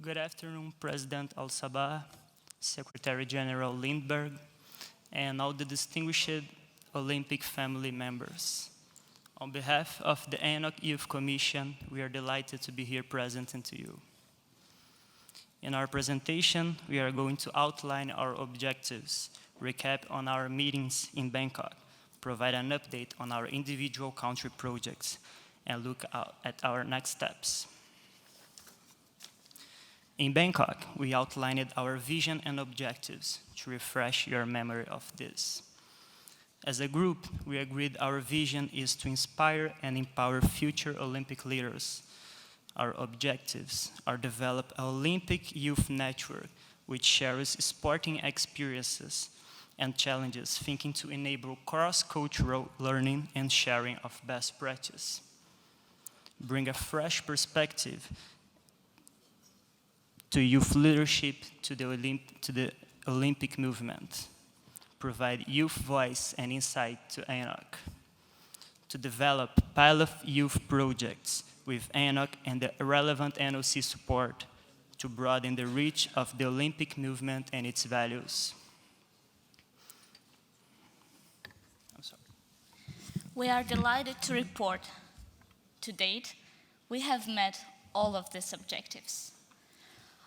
Good afternoon, President Al-Sabah, Secretary General Lindbergh, and all the distinguished Olympic family members. On behalf of the ANOC Youth Commission, we are delighted to be here presenting to you. In our presentation, we are going to outline our objectives, recap on our meetings in Bangkok, provide an update on our individual country projects, and look at our next steps. In Bangkok, we outlined our vision and objectives to refresh your memory of this. As a group, we agreed our vision is to inspire and empower future Olympic leaders. Our objectives are to develop an Olympic youth network which shares sporting experiences and challenges, thinking to enable cross-cultural learning and sharing of best practice. Bring a fresh perspective to youth leadership to the Olympic movement, provide youth voice and insight to ANOC, to develop pilot youth projects with ANOC and the relevant ANOC support to broaden the reach of the Olympic movement and its values. We are delighted to report, to date, we have met all of these objectives.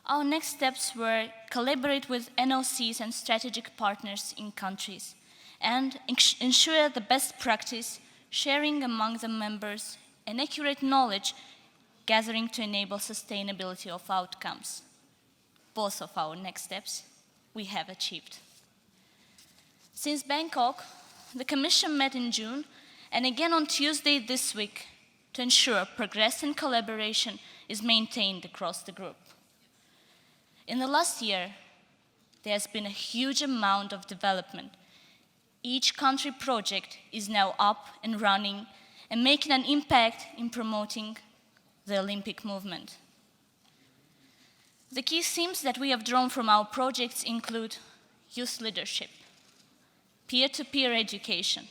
Our next steps were collaborate with NOCs and strategic partners in countries and ensure the best practice, sharing among the members, and accurate knowledge gathering to enable sustainability of outcomes. Both of our next steps we have achieved. Since Bangkok, the Commission met in June and again on Tuesday this week to ensure progress and collaboration is maintained across the group. In the last year, there has been a huge amount of development. Each country project is now up and running and making an impact in promoting the Olympic movement. The key themes that we have drawn from our projects include youth leadership, peer-to-peer education,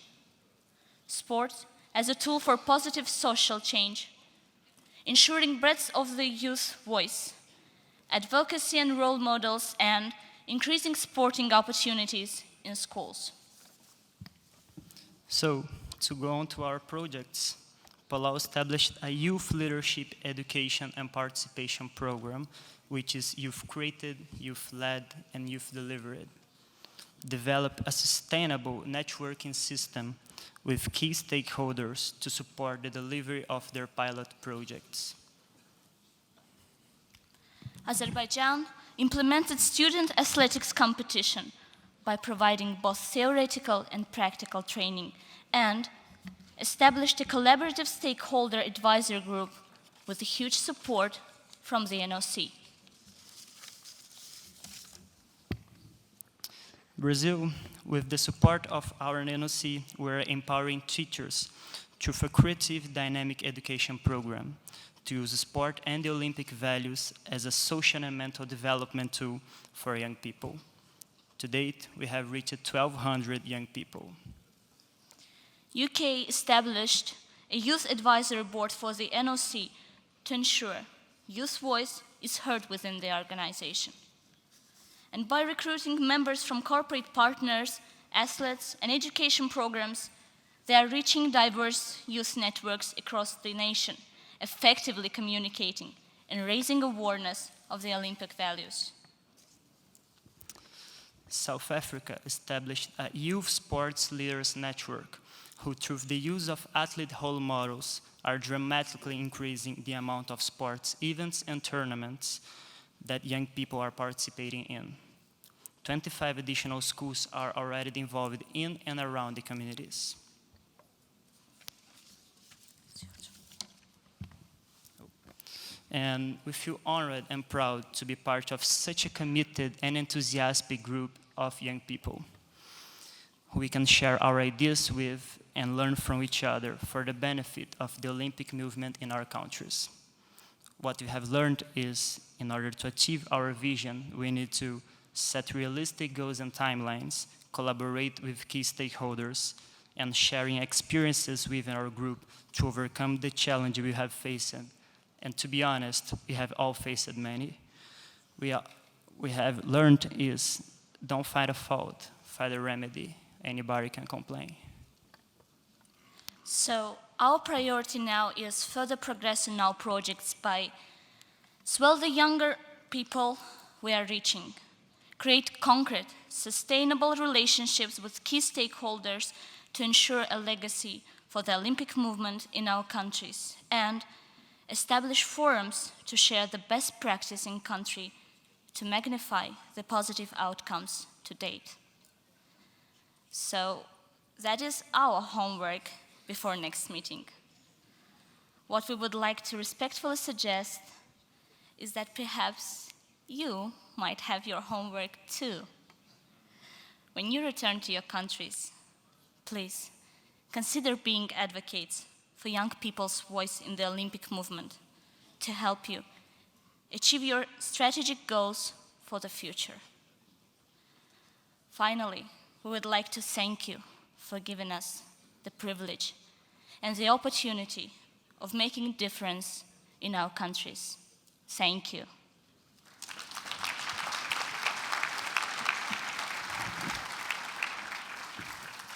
sport as a tool for positive social change, ensuring breadth of the youth voice, advocacy and role models, and increasing sporting opportunities in schools. So, to go on to our projects, Palau established a youth leadership education and participation program, which is youth-created, youth-led, and youth-delivered. Develop a sustainable networking system with key stakeholders to support the delivery of their pilot projects. Azerbaijan implemented student athletics competition by providing both theoretical and practical training and established a collaborative stakeholder advisor group with a huge support from the NOC. Brazil, with the support of our NOC, we're empowering teachers through a creative dynamic education program to use sport and the Olympic values as a social and mental development tool for young people. To date, we have reached 1,200 young people. UK established a youth advisory board for the NOC to ensure youth voice is heard within the organization. And by recruiting members from corporate partners, athletes, and education programs, they are reaching diverse youth networks across the nation, effectively communicating and raising awareness of the Olympic values. South Africa established a youth sports leaders network who, through the use of athlete role models, are dramatically increasing the amount of sports events and tournaments that young people are participating in. 25 additional schools are already involved in and around the communities. And we feel honored and proud to be part of such a committed and enthusiastic group of young people who we can share our ideas with and learn from each other for the benefit of the Olympic movement in our countries. What we have learned is, in order to achieve our vision, we need to set realistic goals and timelines, collaborate with key stakeholders, and sharing experiences within our group to overcome the challenge we have faced. And to be honest, we have all faced many. we have learned is don't find a fault, find a remedy. Anybody can complain. So our priority now is further progress in our projects by swell the younger people we are reaching, create concrete, sustainable relationships with key stakeholders to ensure a legacy for the Olympic movement in our countries, and establish forums to share the best practice in country to magnify the positive outcomes to date. So that is our homework before next meeting. What we would like to respectfully suggest is that perhaps you might have your homework too. When you return to your countries, please consider being advocates for young people's voice in the Olympic movement to help you achieve your strategic goals for the future. Finally, we would like to thank you for giving us the privilege and the opportunity of making a difference in our countries. Thank you.